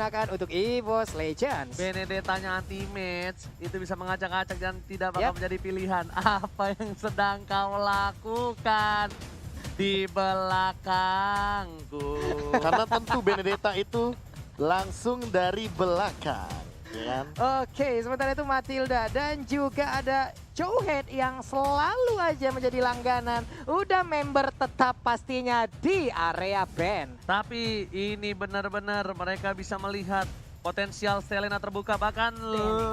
digunakan untuk EVOS Legends. Benedetta-nya anti-match, itu bisa mengacak-acak dan tidak bakal menjadi pilihan. Apa yang sedang kau lakukan di belakangku? Karena tentu Benedetta itu langsung dari belakang. Ya kan? Oke, sementara itu Matilda dan juga ada Chowhead yang selalu aja menjadi langganan. Udah member tetap pastinya di area band. Tapi ini benar-benar mereka bisa melihat potensial Selena terbuka, bahkan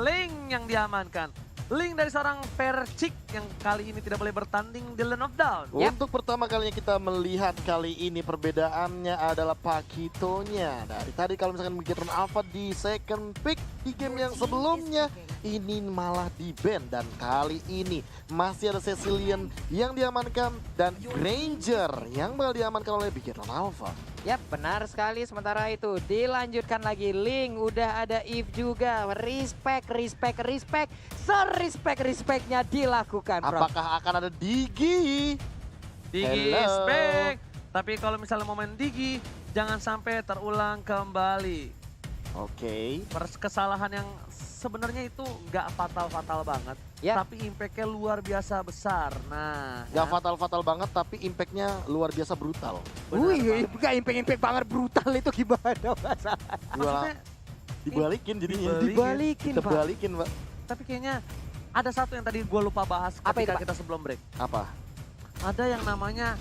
Link yang diamankan. Link dari seorang Percik yang kali ini tidak boleh bertanding di Lane of Down. Untuk pertama kalinya kita melihat kali ini perbedaannya adalah Pakitonya. Dari tadi kalau misalkan Bigetron Alpha di second pick di game yang sebelumnya, ini malah di ban. Dan kali ini masih ada Cecilian yang diamankan dan Granger yang bakal diamankan oleh Bigetron Alpha. Yap, benar sekali. Sementara itu dilanjutkan lagi Link, udah ada Eve juga. Respect. Respect-nya dilakukan, bro. Apakah akan ada Digi? Digi Hello. is back. Tapi kalau misalnya mau main Digi, jangan sampai terulang kembali. Oke. Kesalahan yang sebenarnya itu nggak fatal-fatal banget. Ya. Tapi impact-nya luar biasa besar. Nah, Gak ya. fatal-fatal banget tapi impactnya luar biasa brutal. Wih, gak impact banget brutal itu gimana Mas? Maksudnya, Dibalikin jadinya. Dibalikin, Kita Pak. balikin, Pak. tapi kayaknya ada satu yang tadi gue lupa bahas Apa itu, ketika Pak? kita sebelum break. Apa? Ada yang namanya,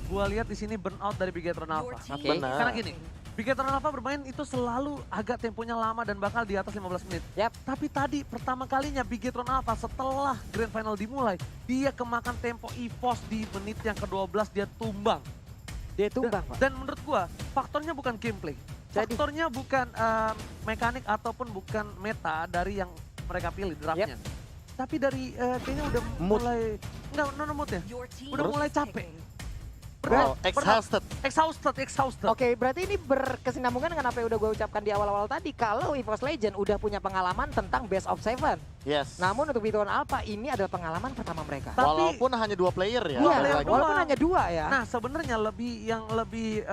gue lihat di sini burnout dari Bigetron Alpha. Oke. Benar. Karena gini, Bigetron Alpha bermain itu selalu agak temponya lama dan bakal di atas 15 menit. Yap. Tapi tadi pertama kalinya Bigetron Alpha setelah Grand Final dimulai, dia kemakan tempo EVOS di menit yang ke-12 dia tumbang. Dia tumbang, Pak. Dan menurut gua faktornya bukan gameplay. Jadi- Faktornya bukan mekanik ataupun bukan meta dari yang mereka pilih draftnya. Tapi dari kayaknya udah Mood. mulai, enggak, moodnya. Udah mulai capek. Oh, exhausted. Exhausted. Oke, berarti ini berkesinambungan dengan apa yang udah gue ucapkan di awal-awal tadi. Kalau EVOS Legend udah punya pengalaman tentang Best of 7. Yes. Namun untuk Bigetron Alpha ini adalah pengalaman pertama mereka. Tapi- Walaupun hanya 2 player ya. Iya, player lagi. walaupun doang. hanya 2 ya. Nah sebenarnya yang lebih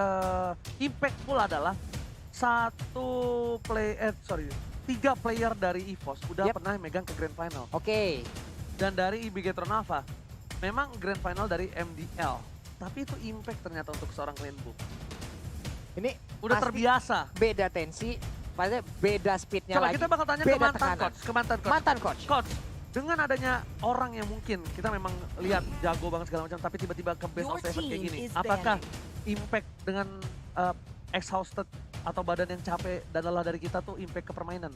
impactful adalah tiga player dari EVOS udah Yep. pernah megang ke Grand Final. Oke. Dan dari Bigetron Alpha, memang Grand Final dari MDL. Tapi itu impact ternyata untuk seorang Cleanbook. Ini Udah pasti terbiasa. beda tensi, pasti beda speednya Coba lagi. kita bakal tanya ke beda mantan tekanan. coach. Ke mantan coach. Mantan coach. Coach, dengan adanya orang yang mungkin kita memang lihat jago banget segala macam, tapi tiba-tiba ke best of 7 kayak gini. Apakah impact dengan exhausted atau badan yang capek dan lelah dari kita tuh impact ke permainan?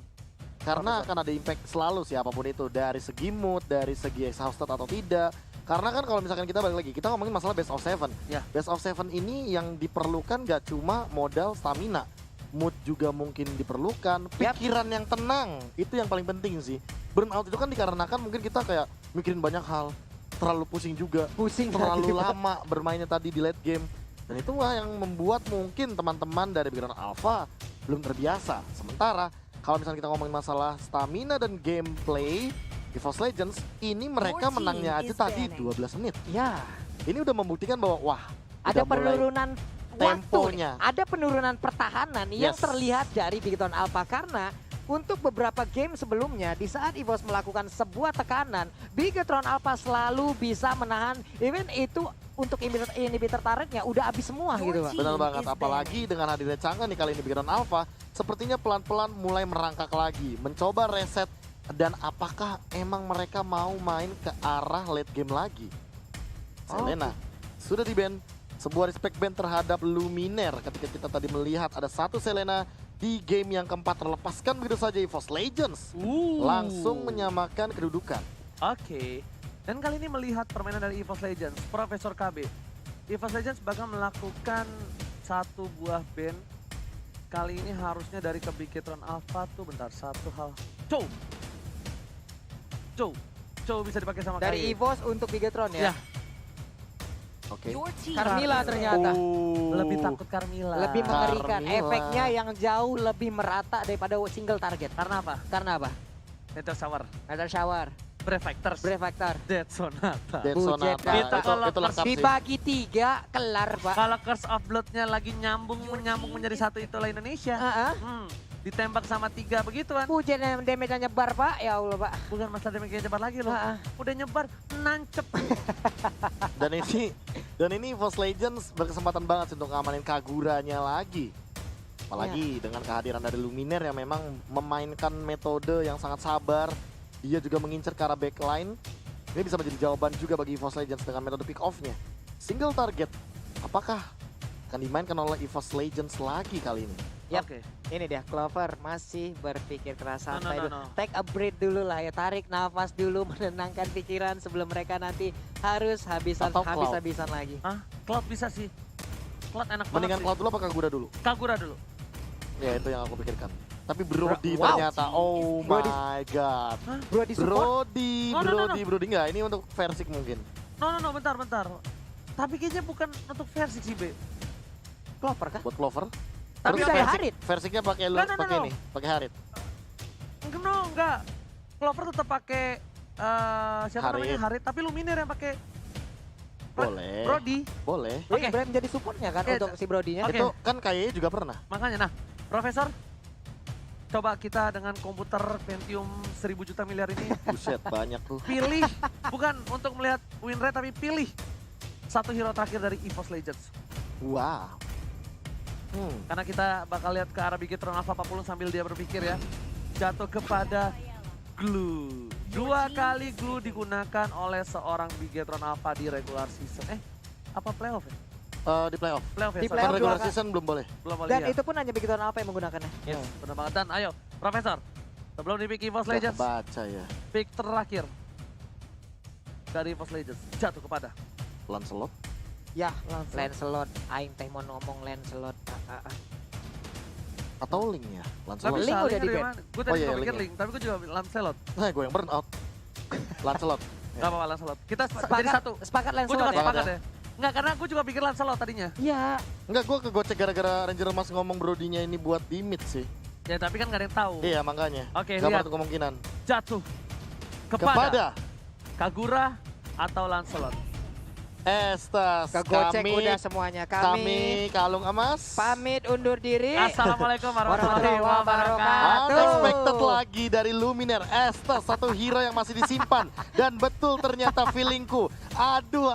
Karena akan ada impact selalu siapapun itu. Dari segi mood, dari segi exhausted atau tidak. Karena kan kalau misalkan kita balik lagi, kita ngomongin masalah best of 7. Ya. Best of 7 ini yang diperlukan gak cuma modal stamina. Mood juga mungkin diperlukan, pikiran yang tenang. Itu yang paling penting sih. Burnout itu kan dikarenakan mungkin kita kayak mikirin banyak hal. Terlalu pusing juga. Pusing Terlalu lagi, Pak. lama bermainnya tadi di late game. Dan itulah yang membuat mungkin teman-teman dari Bigetron Alpha belum terbiasa. Sementara kalau misalnya kita ngomongin masalah stamina dan gameplay, EVOS Legends, ini mereka menangnya aja tadi 12 menit. Ya, Ini udah membuktikan bahwa wah, ada udah mulai penurunan temponya. waktu nih. Ada penurunan pertahanan yang Yes. terlihat dari Bigetron Alpha karena untuk beberapa game sebelumnya di saat EVOS melakukan sebuah tekanan, Bigetron Alpha selalu bisa menahan even itu untuk inhibitor turretnya udah habis semua gitu, Pak. Benar banget, apalagi dengan hadirnya Chang'e nih kali ini Bigetron Alpha, sepertinya pelan-pelan mulai merangkak lagi, mencoba reset. Dan apakah emang mereka mau main ke arah late game lagi? Selena sudah di-ban, sebuah respect ban terhadap Luminaire ketika kita tadi melihat ada satu Selena di game yang keempat terlepaskan begitu saja EVOS Legends. Langsung menyamakan kedudukan. Oke. Dan kali ini melihat permainan dari EVOS Legends, Profesor KB. EVOS Legends bakal melakukan satu buah ban. Kali ini harusnya dari ke Bigetron Alpha tuh bentar, satu hal. Chow bisa dipakai sama Dari KY. EVOS untuk Bigetron ya. Ya. Oke. Carmilla ternyata. Lebih takut Carmilla. Lebih mengerikan. Carmilla. Efeknya yang jauh lebih merata daripada single target. Karena apa? Karena apa? Nether Shower, Nether Shower, Brave Factors, Brave Factor. Dead Sonata. Dead Bujet Sonata, dah. Kita kalau itu lengkap sih. Dibagi 3, kelar, Pak. Kalau Curse of Blood-nya lagi menyambung menjadi satu itulah Indonesia. Heeh. ditembak sama 3 begituan. Pujian yang damage-nya nyebar, Pak. Ya Allah, Pak. Bukan masalah damage nyebar lagi loh. Ah, ah. Udah nyebar, nancep. Dan ini EVOS Legends berkesempatan banget sih untuk ngamanin Kaguranya lagi. Apalagi dengan kehadiran dari Luminaire yang memang memainkan metode yang sangat sabar. Dia juga mengincar ke arah backline. Ini bisa menjadi jawaban juga bagi EVOS Legends dengan metode pick off-nya. Single target, apakah akan dimainkan oleh EVOS Legends lagi kali ini? Yap. Oke. Ini dia, Clover masih berpikir keras santai no, dulu. no. Take a breath dulu lah ya, tarik nafas dulu, menenangkan pikiran sebelum mereka nanti harus Atau Cloud. habis-habisan lagi. Hah? Cloud bisa sih. Cloud enak banget Mendingan sih. Cloud dulu apa Kagura dulu? Kagura dulu. Ya itu yang aku pikirkan. Tapi Brody Wow. ternyata, oh Brody. my god. Bro di support. Brody. Enggak, ini untuk Versik mungkin. No, bentar. Tapi kayaknya bukan untuk versi sih, B. Clover kah? Buat Clover. Tapi Terus ada Versik- Harit. Versiknya pakai lu, No. pakai ini, pakai Harit. Enggak. Clover tetap pakai siapa Harit. namanya Harit, tapi Luminaire yang pakai Boleh. Brody. Boleh. Oke. Brand menjadi supportnya kan Oke, untuk si Brody-nya. Oke. Itu kan kayaknya juga pernah. Makanya, nah, Profesor, coba kita dengan komputer Pentium 1000 juta miliar ini Buset, banyak tuh. pilih, bukan untuk melihat win rate, tapi pilih satu hero terakhir dari EVOS Legends. Wow. Karena kita bakal lihat ke arah Bigetron Alpha 40 sambil dia berpikir ya. Jatuh kepada glue. 2 kali glue digunakan oleh seorang Bigetron Alpha di regular season. Apa playoff ya? Di playoff. Playoff ya, Di sorry. playoff Kan regular dua- season belum boleh. Belum boleh Dan ya. itu pun hanya begitu apa yang menggunakannya. Yes, benar banget. Dan ayo, Profesor, sebelum di pick EVOS Legends, Baca ya. pick terakhir dari EVOS Legends jatuh kepada Lancelot. Ya, Lancelot. Aing teh mau ngomong Lancelot. Atau Link ya? Tapi Lancelot. Link udah di ban. Gue Oh tadi iya, juga pikir Link ya. Link, tapi gue juga Lancelot. Nah, gue yang burn out. Lancelot. Gak apa-apa Lancelot. Kita jadi Sepakat, satu. sepakat Gue Lancelot juga ya. sepakat ya. Enggak, karena gue juga pikir Lancelot tadinya. Iya. Enggak, gue kegocek gara-gara Ranger Mas ngomong Brodinya ini buat di mid sih. Ya tapi kan gak ada yang tahu. Iya, makanya. Oke, Gak lihat. ada kemungkinan. Jatuh kepada Kagura atau Lancelot. Estas. Kegocek Kami, udah semuanya. kami Kalung Emas. Pamit undur diri. Assalamualaikum warahmatullahi Warahmatullahi wabarakatuh. Unexpected lagi dari Luminaire. Estas, satu hero yang masih disimpan. Dan betul ternyata feelingku. Aduh,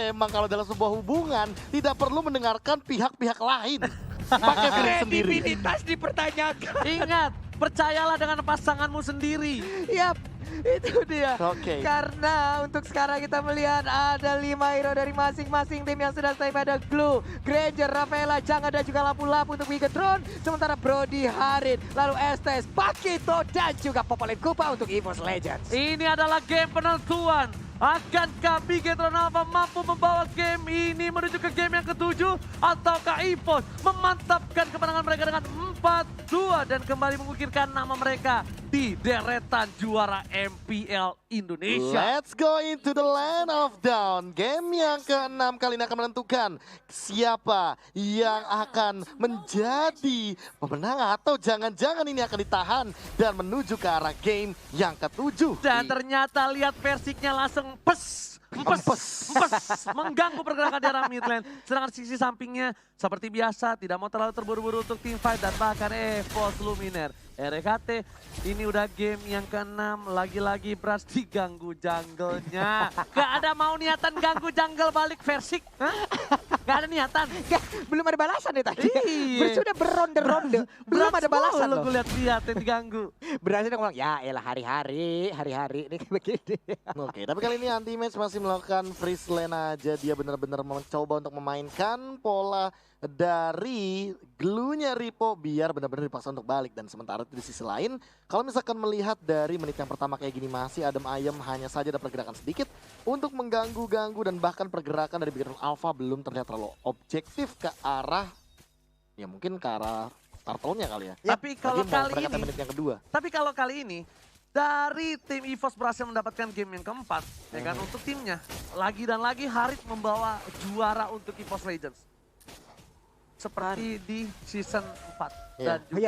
emang kalau dalam sebuah hubungan tidak perlu mendengarkan pihak-pihak lain. Pakai feeling sendiri. Kredibilitas dipertanyakan. Ingat, percayalah dengan pasanganmu sendiri. Yap, itu dia. Oke. Karena untuk sekarang kita melihat ada 5 hero dari masing-masing tim yang sudah stay pada Glue, Granger, Rafaela, Janga dan juga lampu-lampu untuk Bigetron. Sementara Brody, Harit, lalu Estes, Pakito dan juga Popolin Kupa untuk EVOS Legends. Ini adalah game penentuan. Akankah Bigetron Alpha mampu membawa game ini menuju ke game yang ke-7? Ataukah EVOS memantapkan kemenangan mereka dengan 4-2 dan kembali mengukirkan nama mereka di deretan juara MPL Indonesia? Let's go into the land of down. Game yang ke-6 kali ini akan menentukan siapa yang akan menjadi pemenang atau jangan-jangan ini akan ditahan dan menuju ke arah game yang ke-7. Dan ternyata lihat Versiknya langsung empes, mengganggu pergerakan di arah mid lane. Sedangkan sisi sampingnya seperti biasa tidak mau terlalu terburu-buru untuk team fight dan bahkan EVOS Luminaire. RKT ini udah game yang ke-6, lagi-lagi Bras diganggu jungle-nya. Gak ada mau niatan ganggu jungle balik Versik. Gak ada niatan. Belum ada balasan ya tadi. Iya. Sudah beronde-ronde. Belum ada balasan loh. Gue lihat yang diganggu. Berhasil ngomong, ya elah hari-hari ini kayak begini. Oke, tapi kali ini Anti-Match masih melakukan freeze lane aja. Dia benar-benar mencoba untuk memainkan pola dari glue-nya Ripo biar benar-benar dipaksa untuk balik. Dan sementara itu di sisi lain, kalau misalkan melihat dari menit yang pertama kayak gini masih adem ayem, hanya saja ada pergerakan sedikit untuk mengganggu-ganggu dan bahkan pergerakan dari Bigetron Alpha belum terlihat terlalu objektif ke arah, ya mungkin ke arah turtle-nya kali ya. Tapi kalau Lagi mau kali pergerakan ini, menit yang kedua. tapi kalau kali ini dari tim EVOS berhasil mendapatkan game yang keempat, ya kan, untuk timnya. Lagi dan lagi Harit membawa juara untuk EVOS Legends. seperti di season 4 Iya. dan juga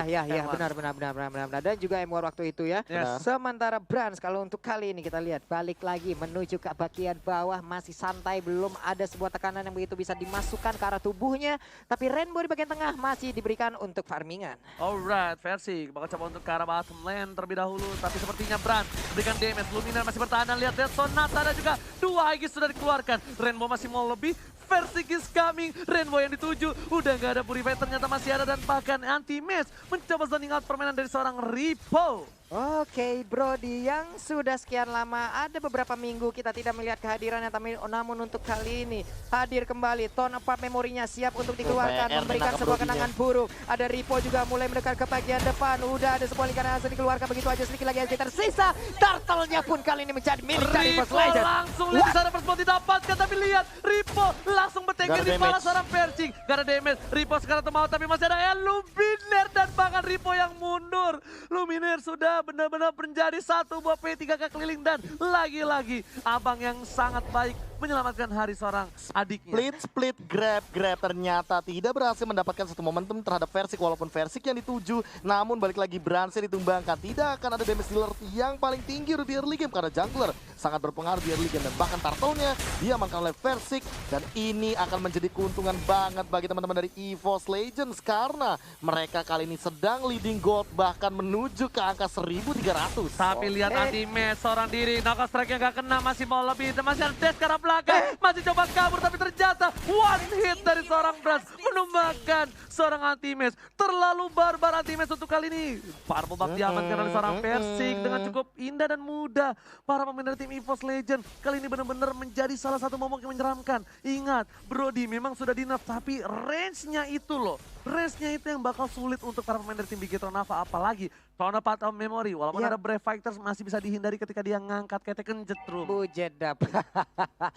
Iya, M1. benar. Dan juga M1 waktu itu ya. Yes. Sementara Brans kalau untuk kali ini kita lihat balik lagi menuju ke bagian bawah masih santai, belum ada sebuah tekanan yang begitu bisa dimasukkan ke arah tubuhnya. Tapi Rainbow di bagian tengah masih diberikan untuk farmingan. Alright, versi bakal coba untuk ke arah bottom lane terlebih dahulu. Tapi sepertinya Brand berikan damage. Luminar masih bertahan dan lihat Dead Sonata dan juga 2 Aegis sudah dikeluarkan. Rainbow masih mau lebih. Versi is coming. Rainbow yang dituju. Udah gak ada Purify, ternyata masih ada. Dan bahkan anti-match mencoba zoning out permainan dari seorang Ripo. Oke, Brody, yang sudah sekian lama, ada beberapa minggu kita tidak melihat kehadirannya, tapi namun untuk kali ini hadir kembali. Tone apart memorinya siap untuk dikeluarkan, PR memberikan menangkap sebuah Brody-nya. kenangan buruk. Ada Ripo juga mulai mendekat ke bagian depan, udah ada sebuah lingkaran yang langsung dikeluarkan begitu aja, sedikit lagi yang tersisa. Turtle-nya pun kali ini menjadi milik dari Ripo Evos Legends. langsung lihat di sana first blood didapatkan, tapi lihat Ripo langsung bertengger Gak ada di kepala damage. seorang Percing. Gak ada damage. Ripo sekarang mau tapi masih ada Luminar dan bahkan Ripo yang mundur. Luminar sudah benar-benar menjadi satu buah P3K keliling dan lagi-lagi abang yang sangat baik menyelamatkan hari seorang adiknya. Split, grab. Ternyata tidak berhasil mendapatkan satu momentum terhadap Versik. Walaupun Versik yang dituju, namun balik lagi Bransnya ditumbangkan. Tidak akan ada damage dealer yang paling tinggi di early game. Karena jungler sangat berpengaruh di early game. Dan bahkan Turtle-nya diamankan oleh Versik. Dan ini akan menjadi keuntungan banget bagi teman-teman dari EVOS Legends. Karena mereka kali ini sedang leading gold. Bahkan menuju ke angka 1.300. Tapi lihat anti-match seorang diri. Knockout strike yang gak kena, masih mau lebih. Masih ada dash ke arah belakang. Masih coba kabur tapi ternyata one hit dari seorang Brans menumbangkan seorang anti-match. Terlalu barbar anti-match untuk kali ini. Purple Buff diamankan oleh seorang Versik dengan cukup indah dan mudah. Para pemain dari tim EVOS Legends kali ini benar-benar menjadi salah satu momok yang menyeramkan. Ingat, Brody memang sudah di-nerf tapi range-nya itu loh. Range-nya itu yang bakal sulit untuk para pemain dari tim Bigetron Nava. Apalagi Fauna Path of Memory. Walaupun ada Brave Fighters masih bisa dihindari ketika dia ngangkat ketek ngetrum. Bujedap.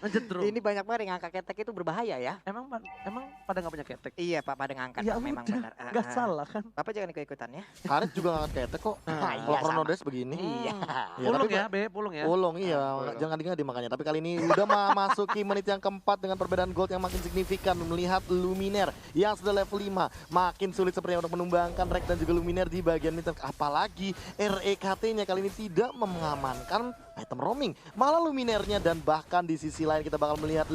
Ngetrum. Ini banyak banget yang angka ketek itu berbahaya ya. Emang pada nggak punya ketek? Iya Pak, pada ngangkat Ya Pak, memang udah, benar. nggak salah kan? Bapak jangan ikut-ikutan ya. Karet juga ngangkat ketek kok. Ah, Kalau iya, Chrono sama. Dash begini. Iya. Ya, Pulung tapi ya, pulung ya. Ulung iya, Ulung. jangan ngadi-ngadi makanya. Tapi kali ini udah memasuki menit yang keempat dengan perbedaan gold yang makin signifikan. Melihat Luminar yang sudah level 5. Makin sulit sepertinya untuk menumbangkan Rek dan juga Luminar di bagian mid. Apalagi REKT-nya kali ini tidak mengamankan item roaming. Malah Luminarnya dan bahkan di sisi lain kita bakal melihat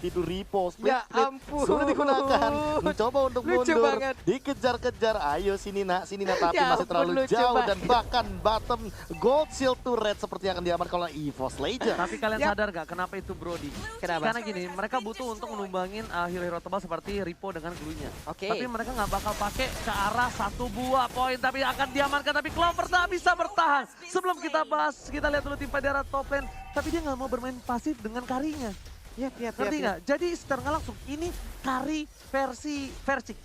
itu Ripo. Split, Ya ampun. sudah digunakan. Mencoba untuk Lucu mundur. banget. Dikejar-kejar. Ayo sini nak tapi Ya masih ampun, terlalu lucu jauh. banget. Dan bahkan bottom gold shield to red seperti yang akan diamankan oleh EVOS Legends. Tapi kalian Yap. sadar gak kenapa itu Brody? Kenapa? Karena gini, mereka butuh untuk menumbangin hero-hero tebal seperti Ripo dengan Glue-nya. Oke. Tapi mereka nggak bakal pakai ke arah satu buah poin, tapi akan diamankan. Tapi Clover tak bisa bertahan. Sebelum kita bahas, kita lihat dulu tim Padera top lane. Tapi dia nggak mau bermain pasif dengan karinya. Ngerti nggak? Jadi secara nggak langsung, ini kari versi Versik.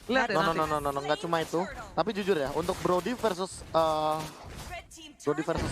Lihat ya nanti. No, nggak cuma itu. Tapi jujur ya, untuk Brody versus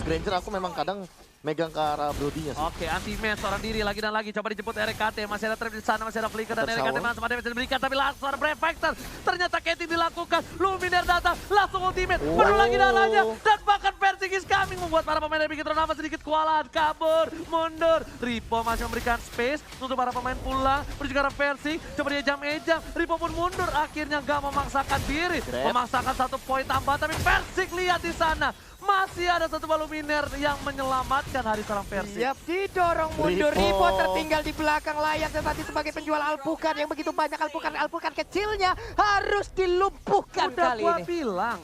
Granger, aku memang kadang megang ke arah Brody-nya sih. Oke, anti-match seorang diri lagi dan lagi. Coba dijemput RKT. Masih ada trap di sana, masih ada flicker dan RKT langsung ada damage diberikan. Tapi langsung ada Brave Factor. Ternyata Katie dilakukan. Luminar datang, langsung ultimate. Penuh lagi darahnya. Dan bahkan Versik is coming. Membuat para pemain dari Bigetron Nava sedikit kewalahan. Kabur, mundur. Ripo masih memberikan space untuk para pemain pulang. Menuju ke arah Versik. Coba dia ejam-ejam. Ripo pun mundur. Akhirnya gak memaksakan diri. Memaksakan satu poin tambahan. Tapi Versik lihat di sana. Masih ada satu Luminar yang menyelamatkan hari seorang Versik. Siap, didorong mundur. Ripo. Ripo tertinggal di belakang layar. Tetapi sebagai penjual alpukat yang begitu banyak alpukat kecilnya harus dilumpuhkan Udah kali gua ini. bilang,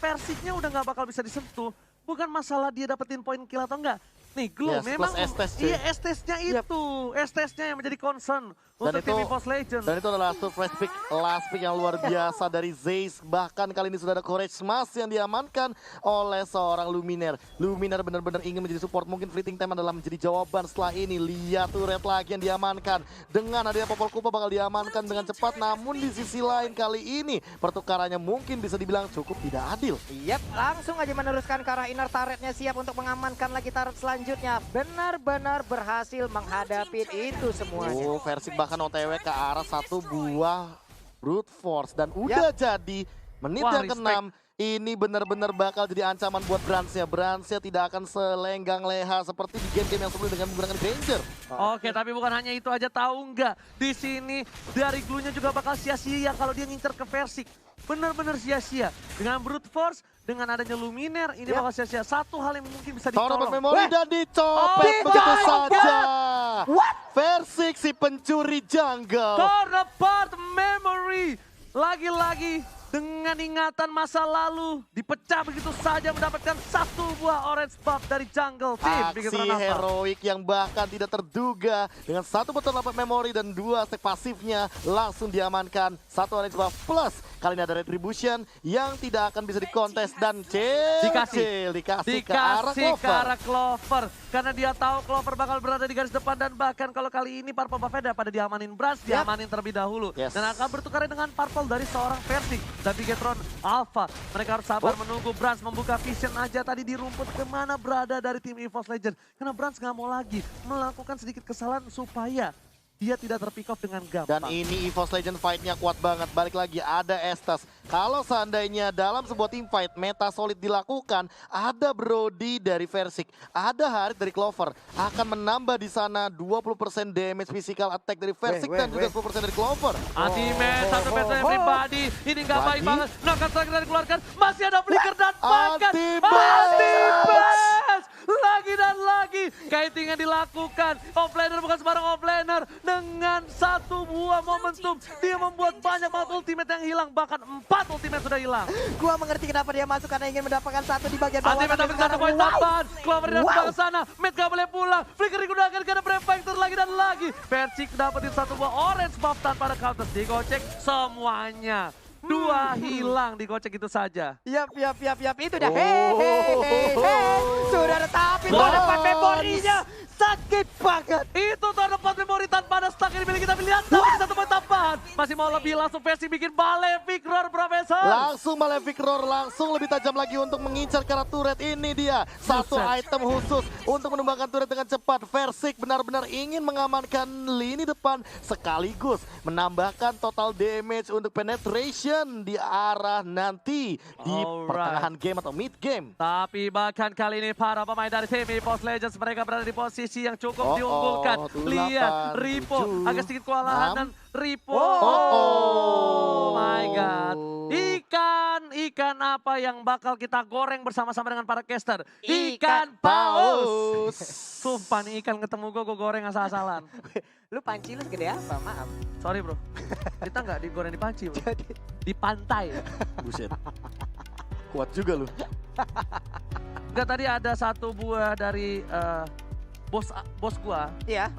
Versiknya udah nggak bakal bisa disentuh. Bukan masalah dia dapetin poin kill atau enggak. Nih, Glow Yes, memang plus S-test, cuy. iya S-testnya itu. S-testnya yang menjadi concern untuk tim EVOS Legends. Dan itu adalah last pick yang luar biasa dari Zeiss. Bahkan kali ini sudah ada Courage Smash yang diamankan oleh seorang Luminar. Luminar benar-benar ingin menjadi support. Mungkin Fleeting Time adalah menjadi jawaban setelah ini. Lihat tuh red lagi yang diamankan. Dengan adanya Popol Kupa bakal diamankan dengan cepat. Namun di sisi lain kali ini pertukarannya mungkin bisa dibilang cukup tidak adil. Yap, langsung aja meneruskan ke arah inner turretnya, siap untuk mengamankan lagi turret selanjutnya. Benar-benar berhasil menghadapi itu semuanya. Oh, Versik bahkan OTW ke arah satu buah Brute Force. Dan udah jadi menit Wah, yang ke-6 Ini benar-benar bakal jadi ancaman buat Bransnya. Bransnya tidak akan selenggang leha seperti di game-game yang sebelumnya dengan menggunakan Granger. Oke, tapi bukan hanya itu aja, tahu nggak? Di sini dari Glue-nya juga bakal sia-sia kalau dia ngincer ke Versik. Benar-benar sia-sia. Dengan Brute Force, dengan adanya Luminer, ini bakal sia-sia. Satu hal yang mungkin bisa Tahu dapat ditolong. memori dan dicopet begitu saja. Versik si pencuri jungle. Torn apart memory. Lagi-lagi dengan ingatan masa lalu dipecah begitu saja mendapatkan satu buah orange buff dari jungle team. Aksi heroik yang bahkan tidak terduga dengan satu botol dapat memori dan 2 stack pasifnya langsung diamankan. Satu orange buff plus kali ini ada retribution yang tidak akan bisa dikontes dan dikasih ke arah Clover. Karena dia tahu Clover bakal berada di garis depan dan bahkan kalau kali ini purple buffnya pada diamanin Brans, diamanin terlebih dahulu. Yes. Dan akan bertukar dengan purple dari seorang Versik dan Bigetron Alpha. Mereka harus sabar menunggu Brans membuka vision aja tadi di rumput kemana berada dari tim EVOS Legends. Karena Brans nggak mau lagi melakukan sedikit kesalahan supaya dia tidak terpick off dengan gampang. Dan ini EVOS Legend fight-nya kuat banget. Balik lagi ada Estes. Kalau seandainya dalam sebuah team fight meta solid dilakukan, ada Brody dari Versik, ada Harit dari Clover, akan menambah di sana 20% damage physical attack dari Versik dan juga 10% dari Clover. Ultimate, satu person everybody. Ini nggak baik banget. Knockout terakhir dari keluarkan. Masih ada flicker dan bahkan Anti-Base! Lagi dan lagi. Kiting yang dilakukan. Offlaner bukan sembarang offlaner. Dengan satu buah momentum. Dia membuat banyak banget ultimate yang hilang. Bahkan 4 ultimate sudah hilang. Gua mengerti kenapa dia masuk karena ingin mendapatkan satu di bagian bawah. Ultimate dapat satu poin tambahan. Clover dan ke sana. Mid gak boleh pulang. Flicker digunakan karena Prefactor lagi dan lagi. Versik dapetin satu buah orange buff tanpa ada counter. Digocek semuanya. 2 hilang digocek itu saja. Yap. Itu dah. Sudah ada tapi tuh dapat memorinya. Sakit banget. Itu tuh ada 4 memori tanpa ada stack yang dimiliki. Tapi lihat dapat satu poin tambahan. Masih mau lebih langsung Versi bikin Malefic Roar Profesor. Langsung Malefic Roar langsung lebih tajam lagi untuk mengincar ke arah turret. Ini dia satu item khusus untuk menumbangkan turret dengan cepat. Versik benar-benar ingin mengamankan lini depan sekaligus menambahkan total damage untuk penetration di arah nanti di pertengahan game atau mid game. Tapi bahkan kali ini para pemain dari tim EVOS Legends mereka berada di posisi yang cukup diunggulkan. Lihat Ripo agak sedikit kewalahan dan Ripo. Oh my god. Ikan apa yang bakal kita goreng bersama-sama dengan para caster? Ikan paus. Sumpah nih ikan ketemu gue goreng asal-asalan. Lu panci lu segede apa? Maaf. Sorry bro, kita nggak digoreng di panci bro. Di pantai. Buset. Kuat juga lu. Enggak, tadi ada satu buah dari bos gua. Iya.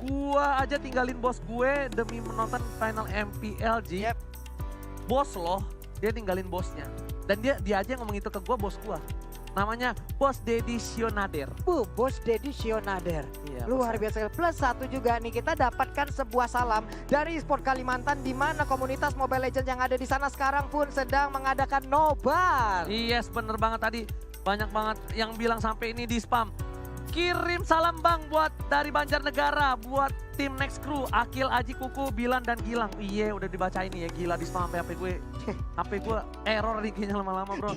Gua aja tinggalin bos gue demi menonton final MPLG. Yep. Bos loh, dia tinggalin bosnya. Dan dia aja yang ngomong itu ke gua, bos gua. Namanya Bos Deddy Sionader. Bos Deddy Sionader. Iya, Luar biasa. Plus satu juga nih, kita dapatkan sebuah salam dari eSport Kalimantan di mana komunitas Mobile Legends yang ada di sana sekarang pun sedang mengadakan nobar. Yes, bener banget tadi. Banyak banget yang bilang sampai ini di spam. Kirim salam bang buat dari Banjarnegara, buat tim Next Crew, Akil, Aji, Kuku, Bilan, dan Gilang. Iya udah dibaca ini ya, gila di spam sampai HP gue error nih kayaknya lama-lama bro.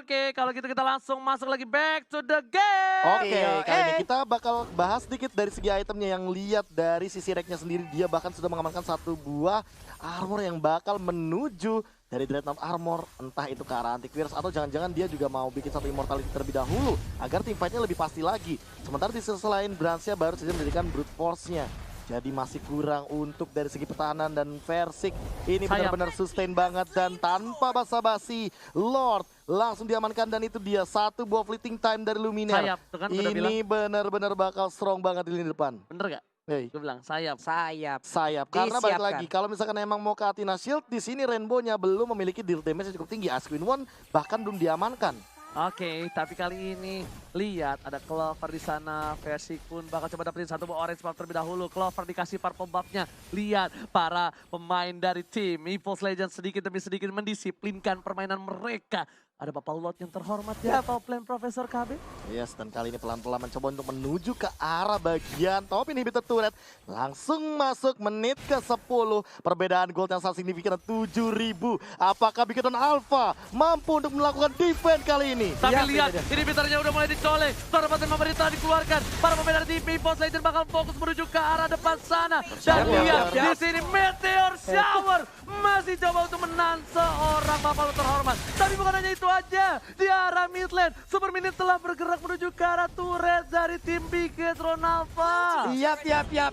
Oke, kalau gitu kita langsung masuk lagi back to the game. Oke, kali ini kita bakal bahas sedikit dari segi itemnya yang lihat dari sisi racknya sendiri. Dia bahkan sudah mengamankan satu buah armor yang bakal menuju dari Dreadnought Armor, entah itu ke arah Antivirus atau jangan-jangan dia juga mau bikin satu Immortality terlebih dahulu agar tim fight-nya lebih pasti lagi. Sementara di sisi lain Bransnya baru saja mendirikan Brute Force-nya. Jadi masih kurang untuk dari segi pertahanan dan Versik ini benar-benar sustain banget dan tanpa basa-basi Lord langsung diamankan dan itu dia satu buah fleeting time dari Luminer. Sayap, tuh kan ini benar-benar bakal strong banget di lini depan. Bener gak? Hey. Gue bilang sayap. Karena balik lagi kalau misalkan emang mau ke Athena Shield di sini Rainbow-nya belum memiliki deal damage yang cukup tinggi. Asquin One bahkan belum diamankan. Oke, tapi kali ini lihat ada Clover di sana. Versik pun bakal coba dapetin satu buah orange buff terlebih dahulu. Clover dikasih purple buff-nya. Lihat para pemain dari tim EVOS Legends sedikit demi sedikit mendisiplinkan permainan mereka. Ada Bapak Lot yang terhormat ya, top lane Profesor KB. Yes, dan kali ini pelan-pelan mencoba untuk menuju ke arah bagian top inhibitor turret. Langsung masuk menit ke-10. Perbedaan gold yang sangat signifikan 7.000. Apakah Bigetron Alpha mampu untuk melakukan defense kali ini? Tapi Iya, lihat, iya, iya. inhibitornya udah mulai dicolek. Torbatin pemerintah dikeluarkan. Para pemain dari TP Post Legend bakal fokus menuju ke arah depan sana. Dan Siap, lihat, siap. di sini Meteor Shower masih coba untuk menahan seorang Bapak Lot terhormat. Tapi bukan hanya itu aja, di arah mid lane, Super Minion telah bergerak menuju ke arah turret dari tim Bigetron Alpha. Yap.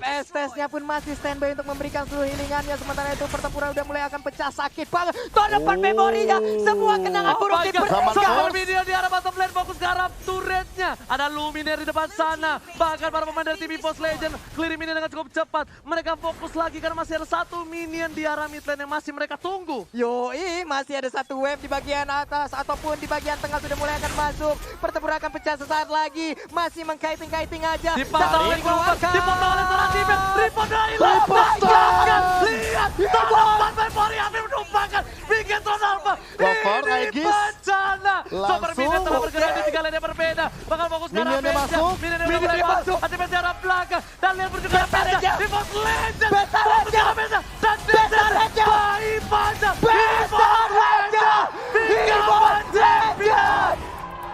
Estes-nya pun masih standby untuk memberikan seluruh healingannya. Sementara itu pertempuran udah mulai akan pecah, sakit banget. Tuh depan memorinya, semua kenangan buruk my God, Zaman Super Force. Minion di arah bottom lane fokus ke arah turretnya. Ada Luminaire di depan sana. Bahkan para pemain dari TP Post Legend clear minion dengan cukup cepat. Mereka fokus lagi karena masih ada satu minion di arah mid lane yang masih mereka tunggu. Yoi, masih ada satu wave di bagian atas ataupun di bagian tengah sudah mulai akan masuk. Pertempuran akan pecah sesaat lagi. Masih mengkaiting-kaiting aja. Dipantau oleh Grover, dipantau oleh seorang tim, Ripon dari Lepaskan! Lihat, tempat memori Afif menumpahkan Bigetron Alpha. Grover, Ini Aegis. bencana. Super Langsung. Minion telah bergerak di tiga lane yang berbeda. Bakal fokus ke arah Minionnya Benja. masuk. Minionnya Minionnya udah mulai masuk. masuk. Ada Benja arah belakang. Dan lihat menuju ke arah Beta Benja. Ranger. Di Post Legend. Beta Fokus ke Ranger. arah Benja. Dan Beta Ranger. Bayi Benja. Beta Ranger. Become champion.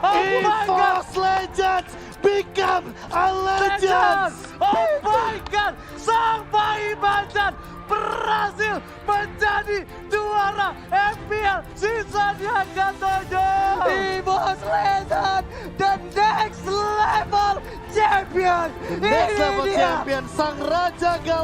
Oh my God. EVOS Legends become a legend! Oh my God, sang bayi Banjan berhasil menjadi juara FPL season yang ke-7. EVOS Legend, the next level champion. Next Ini level dia. champion, sang Raja Gal